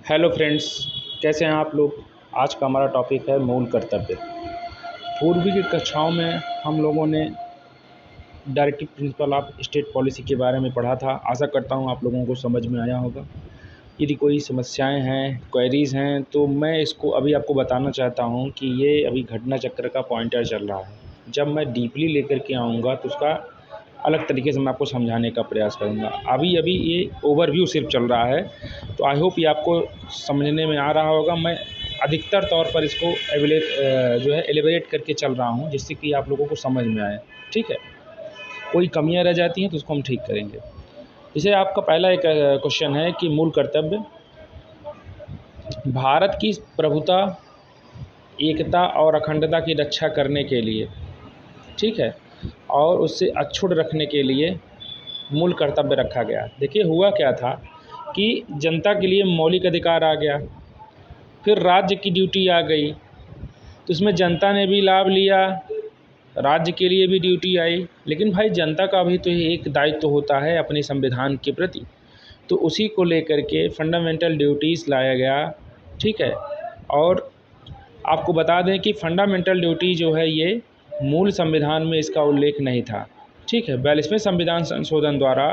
Hello friends, कैसे हैं आप लोग। आज का हमारा टॉपिक है मूल कर्तव्य। पूर्व की कक्षाओं में हम लोगों ने directive principle of state policy के बारे में पढ़ा था। आशा करता हूं आप लोगों को समझ में आया होगा। यदि कोई समस्याएं हैं, क्वेरीज़ हैं, तो मैं इसको अभी आपको बताना चाहता हूं कि ये अभी घटना चक्र का पॉइंटर चल रहा है। जब मैं डीपली लेकर के आऊँगा तो उसका अलग तरीके से मैं आपको समझाने का प्रयास करूँगा। अभी अभी ये ओवरव्यू सिर्फ चल रहा है, तो आई होप ये आपको समझने में आ रहा होगा। मैं अधिकतर तौर पर इसको जो है एलिबरेट करके चल रहा हूँ, जिससे कि आप लोगों को समझ में आए। ठीक है, कोई कमियाँ रह जाती हैं तो उसको हम ठीक करेंगे। जैसे आपका पहला एक क्वेश्चन है कि मूल कर्तव्य भारत की प्रभुता, एकता और अखंडता की रक्षा करने के लिए, ठीक है, और उससे अछूत रखने के लिए मूल कर्तव्य रखा गया। देखिए हुआ क्या था कि जनता के लिए मौलिक अधिकार आ गया, फिर राज्य की ड्यूटी आ गई, तो इसमें जनता ने भी लाभ लिया, राज्य के लिए भी ड्यूटी आई। लेकिन भाई जनता का भी तो एक दायित्व होता है अपने संविधान के प्रति, तो उसी को लेकर के फंडामेंटल ड्यूटीज़ लाया गया। ठीक है, और आपको बता दें कि फंडामेंटल ड्यूटी जो है ये मूल संविधान में इसका उल्लेख नहीं था। ठीक है, 42वें संविधान संशोधन द्वारा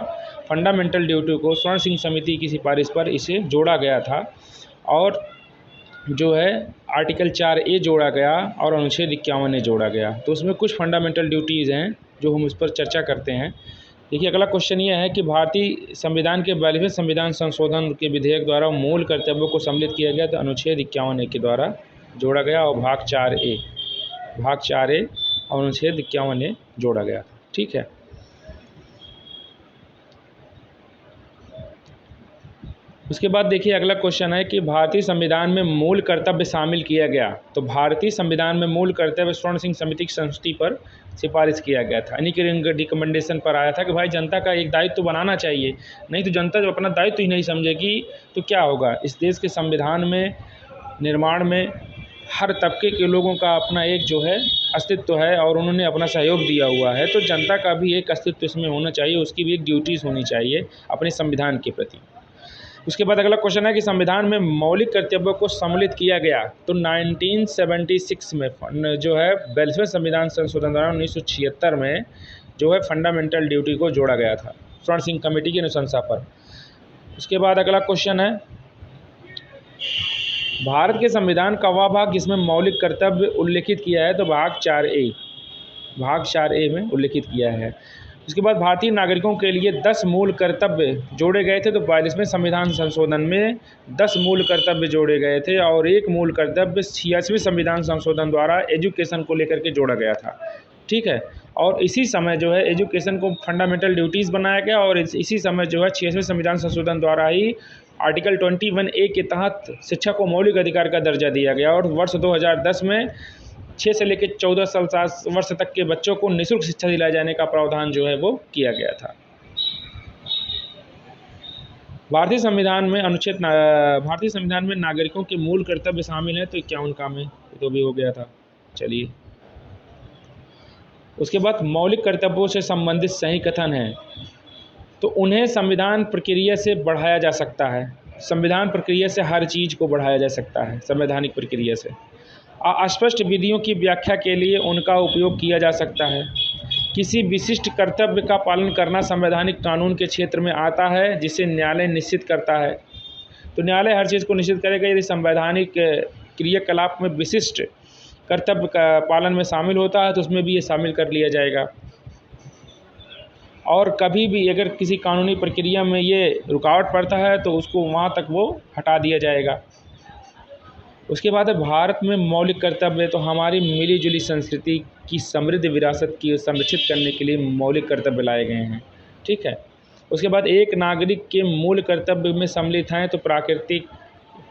फंडामेंटल ड्यूटी को स्वर्ण सिंह समिति की सिफारिश पर इसे जोड़ा गया था, और जो है आर्टिकल 4A जोड़ा गया और अनुच्छेद 51 जोड़ा गया। तो उसमें कुछ फंडामेंटल ड्यूटीज़ हैं जो हम उस पर चर्चा करते हैं। देखिए अगला क्वेश्चन ये है कि भारतीय संविधान के 42वें संविधान संशोधन के विधेयक द्वारा मूल कर्तव्यों को सम्मिलित किया गया, तो अनुच्छेद 51A के द्वारा जोड़ा गया, और भाग 4A और अनुच्छेद 51A जोड़ा गया। ठीक है, उसके बाद देखिए अगला क्वेश्चन है कि भारतीय संविधान में मूल कर्तव्य शामिल किया गया। तो भारतीय संविधान में मूल कर्तव्य स्वर्ण सिंह समिति की संस्तुति पर सिफारिश किया गया था, यानी कि रिकमेंडेशन पर आया था कि भाई जनता का एक दायित्व बनाना चाहिए। नहीं तो जनता जब अपना दायित्व ही नहीं समझेगी तो क्या होगा। इस देश के संविधान में निर्माण में हर तबके के लोगों का अपना एक जो है अस्तित्व है, और उन्होंने अपना सहयोग दिया हुआ है, तो जनता का भी एक अस्तित्व इसमें होना चाहिए, उसकी भी एक ड्यूटीज़ होनी चाहिए अपने संविधान के प्रति। उसके बाद अगला क्वेश्चन है कि संविधान में मौलिक कर्तव्यों को सम्मिलित किया गया। तो 1976 में जो है 42वें संविधान संशोधन द्वारा 1976 में जो है फंडामेंटल ड्यूटी को जोड़ा गया था स्वर्ण सिंह कमेटी की अनुशंसा पर। उसके बाद अगला क्वेश्चन है भारत के संविधान का वह भाग जिसमें मौलिक कर्तव्य उल्लेखित किया है, तो भाग 4A में उल्लेखित किया है। उसके बाद भारतीय नागरिकों के लिए 10 मूल कर्तव्य जोड़े गए थे। तो 42वें संविधान संशोधन में 10 मूल कर्तव्य जोड़े गए थे, और एक मूल कर्तव्य 86वें संविधान संशोधन द्वारा एजुकेशन को लेकर के जोड़ा गया था। ठीक है, और इसी समय जो है एजुकेशन को फंडामेंटल ड्यूटीज़ बनाया गया, और इसी समय जो है 86वें संविधान संशोधन द्वारा ही आर्टिकल 21A के तहत शिक्षा को मौलिक अधिकार का दर्जा दिया गया, और वर्ष 2010 में 6 से लेकर 14 वर्ष तक के बच्चों को निःशुल्क शिक्षा दिलाए जाने का प्रावधान जो है वो किया गया था। भारतीय संविधान में नागरिकों के मूल कर्तव्य शामिल है, तो 51 का में तो भी हो गया था। चलिए, उसके बाद मौलिक कर्तव्यों से संबंधित सही कथन है, तो उन्हें संविधान प्रक्रिया से बढ़ाया जा सकता है। संविधान प्रक्रिया से हर चीज़ को बढ़ाया जा सकता है, संवैधानिक प्रक्रिया से। अस्पष्ट विधियों की व्याख्या के लिए उनका उपयोग किया जा सकता है। किसी विशिष्ट कर्तव्य का पालन करना संवैधानिक कानून के क्षेत्र में आता है, जिसे न्यायालय निश्चित करता है। तो न्यायालय हर चीज़ को निश्चित करेगा यदि संवैधानिक क्रियाकलाप में विशिष्ट कर्तव्य का पालन में शामिल होता है, तो उसमें भी ये शामिल कर लिया जाएगा। और कभी भी अगर किसी कानूनी प्रक्रिया में ये रुकावट पड़ता है तो उसको वहाँ तक वो हटा दिया जाएगा। उसके बाद है भारत में मौलिक कर्तव्य, तो हमारी मिली-जुली संस्कृति की समृद्ध विरासत की संरक्षित करने के लिए मौलिक कर्तव्य लाए गए हैं। ठीक है, उसके बाद एक नागरिक के मूल कर्तव्य में सम्मिलित हैं, तो प्राकृतिक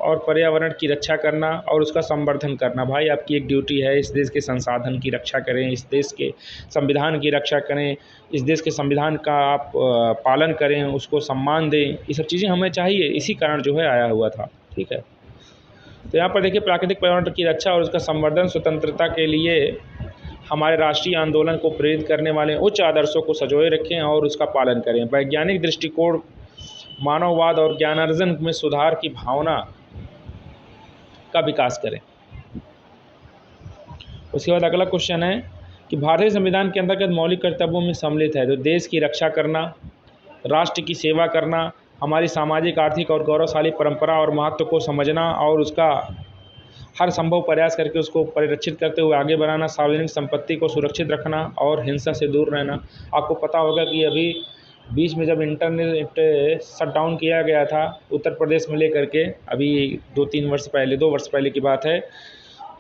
और पर्यावरण की रक्षा करना और उसका संवर्धन करना। भाई आपकी एक ड्यूटी है, इस देश के संसाधन की रक्षा करें, इस देश के संविधान की रक्षा करें, इस देश के संविधान का आप पालन करें, उसको सम्मान दें। ये सब चीज़ें हमें चाहिए, इसी कारण जो है आया हुआ था। ठीक है, तो यहाँ पर देखिए प्राकृतिक पर्यावरण की रक्षा और उसका संवर्धन स्वतंत्रता के लिए हमारे राष्ट्रीय आंदोलन को प्रेरित करने वाले उच्च आदर्शों को संजोए रखें और उसका पालन करें। वैज्ञानिक दृष्टिकोण, मानववाद और ज्ञानार्जन में सुधार की भावना का विकास करें। उसके बाद अगला क्वेश्चन है कि भारतीय संविधान के अंतर्गत मौलिक कर्तव्यों में सम्मिलित है तो देश की रक्षा करना, राष्ट्र की सेवा करना, हमारी सामाजिक, आर्थिक और गौरवशाली परंपरा और महत्व को समझना और उसका हर संभव प्रयास करके उसको परिरक्षित करते हुए आगे बढ़ाना, सार्वजनिक संपत्ति को सुरक्षित रखना और हिंसा से दूर रहना। आपको पता होगा कि अभी बीच में जब इंटरनेट शट डाउन किया गया था उत्तर प्रदेश में लेकर के, अभी 2 वर्ष पहले की बात है,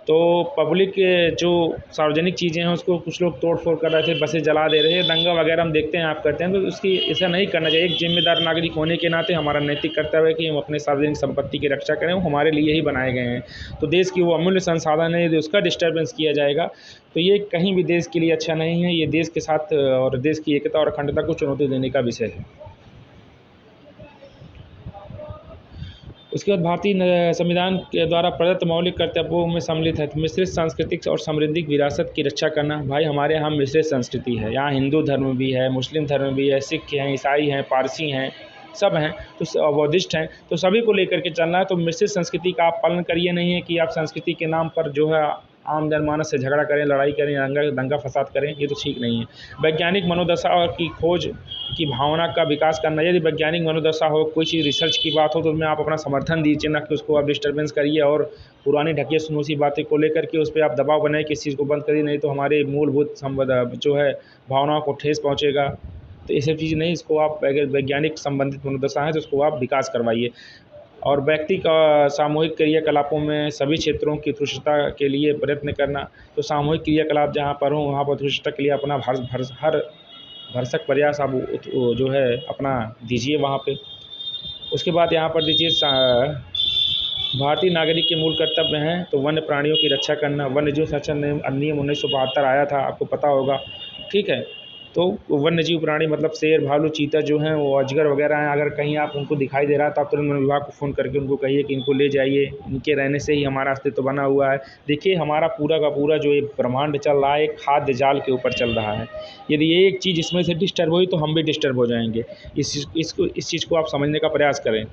तो पब्लिक के जो सार्वजनिक चीज़ें हैं उसको कुछ लोग तोड़ फोड़ कर रहे थे, बसें जला दे रहे हैं, दंगा वगैरह हम देखते हैं, आप करते हैं, तो उसकी ऐसा नहीं करना चाहिए। एक जिम्मेदार नागरिक होने के नाते हमारा नैतिक कर्तव्य है कि हम अपने सार्वजनिक संपत्ति की रक्षा करें, वो हमारे लिए ही बनाए गए हैं। तो देश की वो अमूल्य संसाधन है, यदि उसका डिस्टर्बेंस किया जाएगा तो ये कहीं भी देश के लिए अच्छा नहीं है। ये देश के साथ और देश की एकता और अखंडता को चुनौती देने का विषय है। उसके बाद भारतीय संविधान के द्वारा प्रदत्त मौलिक कर्तव्यों में सम्मिलित है मिश्रित सांस्कृतिक और समृद्धिक विरासत की रक्षा करना। भाई हमारे यहाँ मिश्रित संस्कृति है, यहाँ हिंदू धर्म भी है, मुस्लिम धर्म भी है, सिख हैं, ईसाई हैं, पारसी हैं, सब हैं, तो बौद्धिस्ट हैं, तो सभी को लेकर के चलना है। तो मिश्रित संस्कृति का आप पालन करिए, नहीं है कि आप संस्कृति के नाम पर जो है आम जनमानस से झगड़ा करें, लड़ाई करें, दंगा फसाद करें, ये तो ठीक नहीं है। वैज्ञानिक मनोदशा और की खोज की भावना का विकास करना। यदि वैज्ञानिक मनोदशा हो, कोई चीज़ रिसर्च की बात हो तो उसमें आप अपना समर्थन दीजिए, ना कि उसको आप डिस्टर्बेंस करिए और पुरानी ढकिया सुनूसी बातें को लेकर के उस पर आप दबाव बनाए कि इस चीज़ को बंद करिए, नहीं तो हमारे मूलभूत जो है भावनाओं को ठेस पहुँचेगा। तो ये सब चीज़ नहीं, इसको आप अगर वैज्ञानिक संबंधित मनोदशा है तो उसको आप विकास करवाइए। और व्यक्ति का सामूहिक क्रियाकलापों में सभी क्षेत्रों की उत्कृष्टता के लिए प्रयत्न करना। तो सामूहिक क्रियाकलाप जहाँ पर हो वहाँ पर उत्कृष्टता के लिए अपना हर भरसक प्रयास आप जो है अपना दीजिए वहाँ पे। उसके बाद यहाँ पर दीजिए भारतीय नागरिक के मूल कर्तव्य हैं तो वन्य प्राणियों की रक्षा करना। वन्य जीव संरक्षण अधिनियम 1972 आया था, आपको पता होगा, ठीक है। तो वन्य जीव प्राणी मतलब शेर, भालू, चीता जो हैं वो अजगर वगैरह हैं, अगर कहीं आप उनको दिखाई दे रहा है तो आप तुरंत वन विभाग को फ़ोन करके उनको कहिए कि इनको ले जाइए, इनके रहने से ही हमारा अस्तित्व बना हुआ है। देखिए हमारा पूरा का पूरा जो एक ब्रह्मांड चल रहा है एक खाद्य जाल के ऊपर चल रहा है। यदि एक चीज़ इसमें से डिस्टर्ब हुई तो हम भी डिस्टर्ब हो जाएंगे। इस चीज़ को आप समझने का प्रयास करें।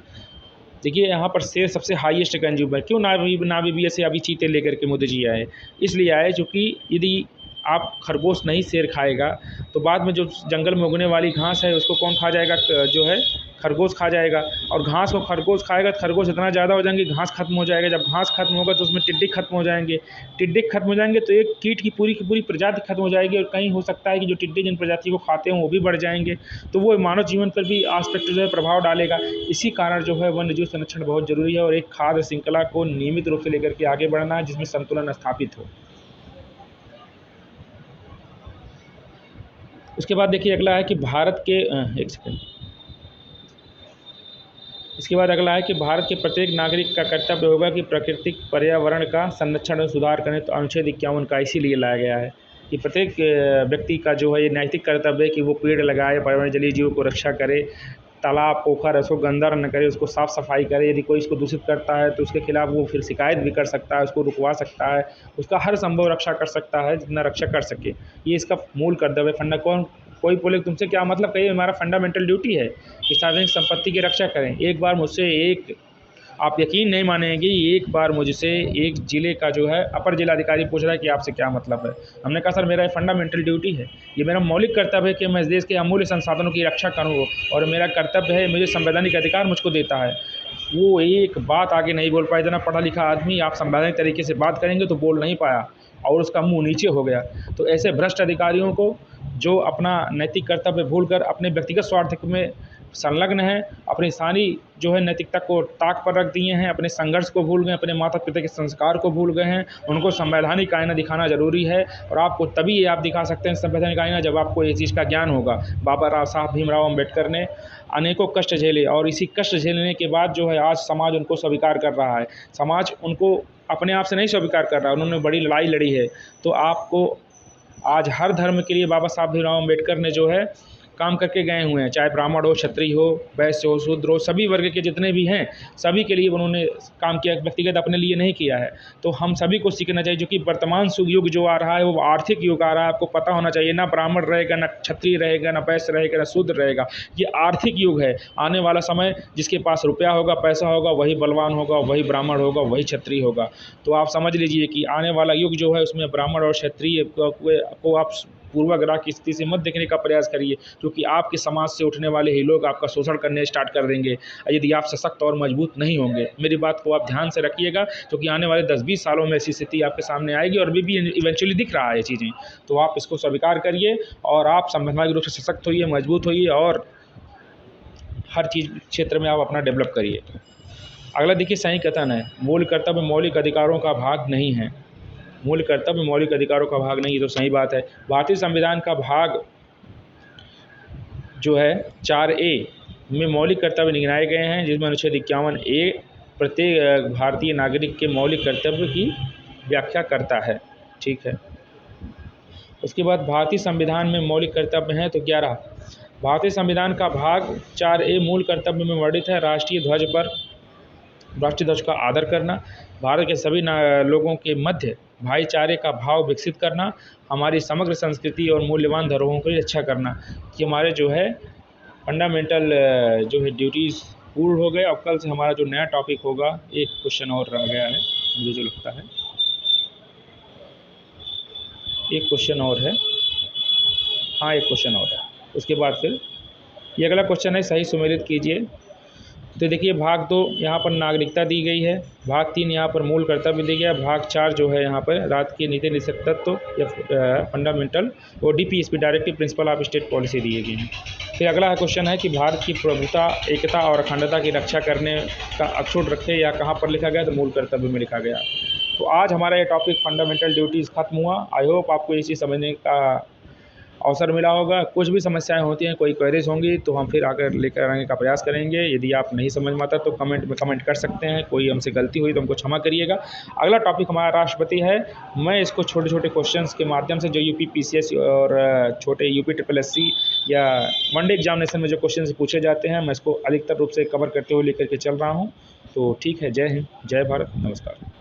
देखिए यहाँ पर शेर सबसे हाईएस्ट कंज्यूमर, क्यों नाभिबीय से अभी चीते लेकर के मोदी जी आए, इसलिए आए क्योंकि यदि आप खरगोश नहीं शेर खाएगा तो बाद में जो जंगल में उगने वाली घास है उसको कौन खा जाएगा, जो है खरगोश खा जाएगा। और घास को खरगोश खाएगा तो खरगोश इतना ज़्यादा हो जाएंगे, घास खत्म हो जाएगा। जब घास खत्म होगा तो उसमें टिड्डे खत्म हो जाएंगे, टिड्डे खत्म हो जाएंगे तो एक कीट की पूरी प्रजाति खत्म हो जाएगी। और कहीं हो सकता है कि जो टिड्डे जिन प्रजाति को खाते हैं वो भी बढ़ जाएंगे, तो वो मानव जीवन पर भी आस्पेक्ट जो है प्रभाव डालेगा। इसी कारण जो है वन्य जीव संरक्षण बहुत ज़रूरी है और एक खाद्य श्रृंखला को नियमित रूप से लेकर के आगे बढ़ना है जिसमें संतुलन स्थापित हो। उसके बाद देखिए अगला है कि भारत के एक सेकंड इसके बाद अगला है कि भारत के प्रत्येक नागरिक का कर्तव्य होगा कि प्राकृतिक पर्यावरण का संरक्षण और सुधार करें। तो अनुच्छेद 51 का इसीलिए लाया गया है कि प्रत्येक व्यक्ति का जो है ये नैतिक कर्तव्य है कि वो पेड़ लगाए, पर्यावरण जलीय जीवों को रक्षा करे, तालाब पोखर उसको गंदा न करे, उसको साफ़ सफाई करे। यदि कोई इसको दूषित करता है तो उसके खिलाफ वो फिर शिकायत भी कर सकता है, उसको रुकवा सकता है, उसका हर संभव रक्षा कर सकता है जितना रक्षा कर सके। ये इसका मूल कर्तव्य है। कोई बोले तुमसे क्या मतलब, कहिए हमारा फंडामेंटल ड्यूटी है कि सार्वजनिक संपत्ति की रक्षा करें। एक बार मुझसे आप यकीन नहीं मानेंगे, एक बार मुझसे एक ज़िले का जो है अपर जिलाधिकारी पूछ रहा है कि आपसे क्या मतलब है। हमने कहा सर मेरा फंडामेंटल ड्यूटी है, ये मेरा मौलिक कर्तव्य है कि मैं इस देश के अमूल्य संसाधनों की रक्षा करूँ और मेरा कर्तव्य है, मुझे संवैधानिक अधिकार मुझको देता है। वो एक बात आगे नहीं बोल पाया। इतना पढ़ा लिखा आदमी आप संवैधानिक तरीके से बात करेंगे तो बोल नहीं पाया और उसका मुंह नीचे हो गया। तो ऐसे भ्रष्ट अधिकारियों को जो अपना नैतिक कर्तव्य भूलकर अपने व्यक्तिगत स्वार्थ में संलग्न हैं, अपनी सारी जो है नैतिकता को ताक पर रख दिए हैं, अपने संघर्ष को भूल गए, अपने माता पिता के संस्कार को भूल गए हैं, उनको संवैधानिक आईना दिखाना ज़रूरी है। और आपको तभी ये आप दिखा सकते हैं संवैधानिक आईना जब आपको इस चीज़ का ज्ञान होगा। बाबा साहब भीमराव अम्बेडकर ने अनेकों कष्ट झेले और इसी कष्ट झेलने के बाद जो है आज समाज उनको स्वीकार कर रहा है। समाज उनको अपने आप से नहीं स्वीकार कर रहा है, उन्होंने बड़ी लड़ाई लड़ी है। तो आपको आज हर धर्म के लिए बाबा साहब भीमराव अम्बेडकर ने जो है काम करके गए हुए हैं, चाहे ब्राह्मण हो, क्षत्रिय हो, वैश्य हो, शूद्र हो, सभी वर्ग के जितने भी हैं सभी के लिए उन्होंने काम किया, व्यक्तिगत अपने लिए नहीं किया है। तो हम सभी को सीखना चाहिए, जो कि वर्तमान युग जो आ रहा है वो आर्थिक युग आ रहा है। आपको पता होना चाहिए, ना ब्राह्मण रहेगा, ना क्षत्रिय रहेगा, ना वैश्य रहेगा, ना शूद्र रहेगा। ये आर्थिक युग है। आने वाला समय जिसके पास रुपया होगा, पैसा होगा, वही बलवान होगा, वही ब्राह्मण होगा, वही क्षत्रिय होगा। तो आप समझ लीजिए कि आने वाला युग जो है उसमें ब्राह्मण और क्षत्रिय को आप पूर्वाग्रह की स्थिति से मत देखने का प्रयास करिए, क्योंकि आपके समाज से उठने वाले ही लोग आपका शोषण करने स्टार्ट कर देंगे यदि आप सशक्त और मजबूत नहीं होंगे। मेरी बात को आप ध्यान से रखिएगा, क्योंकि आने वाले 10-20 सालों में ऐसी स्थिति आपके सामने आएगी और भी इवेंचुअली दिख रहा है चीज़ें। तो आप इसको स्वीकार करिए और आप सामाजिक रूप से सशक्त होइए, मजबूत होइए और हर चीज़ क्षेत्र में आप अपना डेवलप करिए। अगला देखिए, सही कथन है, मूल कर्तव्य मौलिक अधिकारों का भाग नहीं है। मूल कर्तव्य मौलिक अधिकारों का भाग नहीं, तो सही बात है। भारतीय संविधान का भाग जो है 4A में मौलिक कर्तव्य गिनाए गए हैं, जिसमें अनुच्छेद 51A प्रत्येक भारतीय नागरिक के मौलिक कर्तव्य की व्याख्या करता है। ठीक है। उसके बाद भारतीय संविधान में मौलिक कर्तव्य हैं तो 11। भारतीय संविधान का भाग 4A मूल कर्तव्य में वर्णित है, राष्ट्रीय ध्वज का आदर करना, भारत के सभी लोगों के मध्य भाईचारे का भाव विकसित करना, हमारी समग्र संस्कृति और मूल्यवान धरोहरों की रक्षा करना। कि हमारे जो है फंडामेंटल जो है ड्यूटीज़ पूर्ण हो गए। और कल से हमारा जो नया टॉपिक होगा, एक क्वेश्चन और रह गया है मुझे जो लगता है, एक क्वेश्चन और है, हाँ एक क्वेश्चन और है। उसके बाद फिर ये अगला क्वेश्चन है, सही सुमेलित कीजिए। तो देखिए, भाग 2 यहाँ पर नागरिकता दी गई है, भाग 3 यहाँ पर मूल कर्तव्य दिया गया, भाग 4 जो है यहाँ पर राज्य के नीति निषेध तत्व या फंडामेंटल और DPSP directive principle of state policy दिए गए हैं। फिर अगला क्वेश्चन है कि भारत की प्रभुता, एकता और अखंडता की रक्षा करने का अक्षुण्ण रखे, या कहाँ पर लिखा गया, तो मूल कर्तव्य में लिखा गया। तो आज हमारा ये टॉपिक फंडामेंटल ड्यूटीज़ खत्म हुआ। आई होप आपको ये चीज़ समझने का अवसर मिला होगा। कुछ भी समस्याएं होती हैं, कोई क्वेरीज होंगी तो हम फिर आकर लेकर आने का प्रयास करेंगे। यदि आप नहीं समझ में आता तो कमेंट में कमेंट कर सकते हैं। कोई हमसे गलती हुई तो हमको क्षमा करिएगा। अगला टॉपिक हमारा राष्ट्रपति है। मैं इसको छोटे छोटे क्वेश्चंस के माध्यम से, जो यूपी PCS और छोटे UP SSSC या वनडे एग्जामिनेशन में जो क्वेश्चन पूछे जाते हैं, मैं इसको अधिकतर रूप से कवर करते हुए लेकर के चल रहा हूँ। तो ठीक है, जय हिंद, जय भारत, नमस्कार।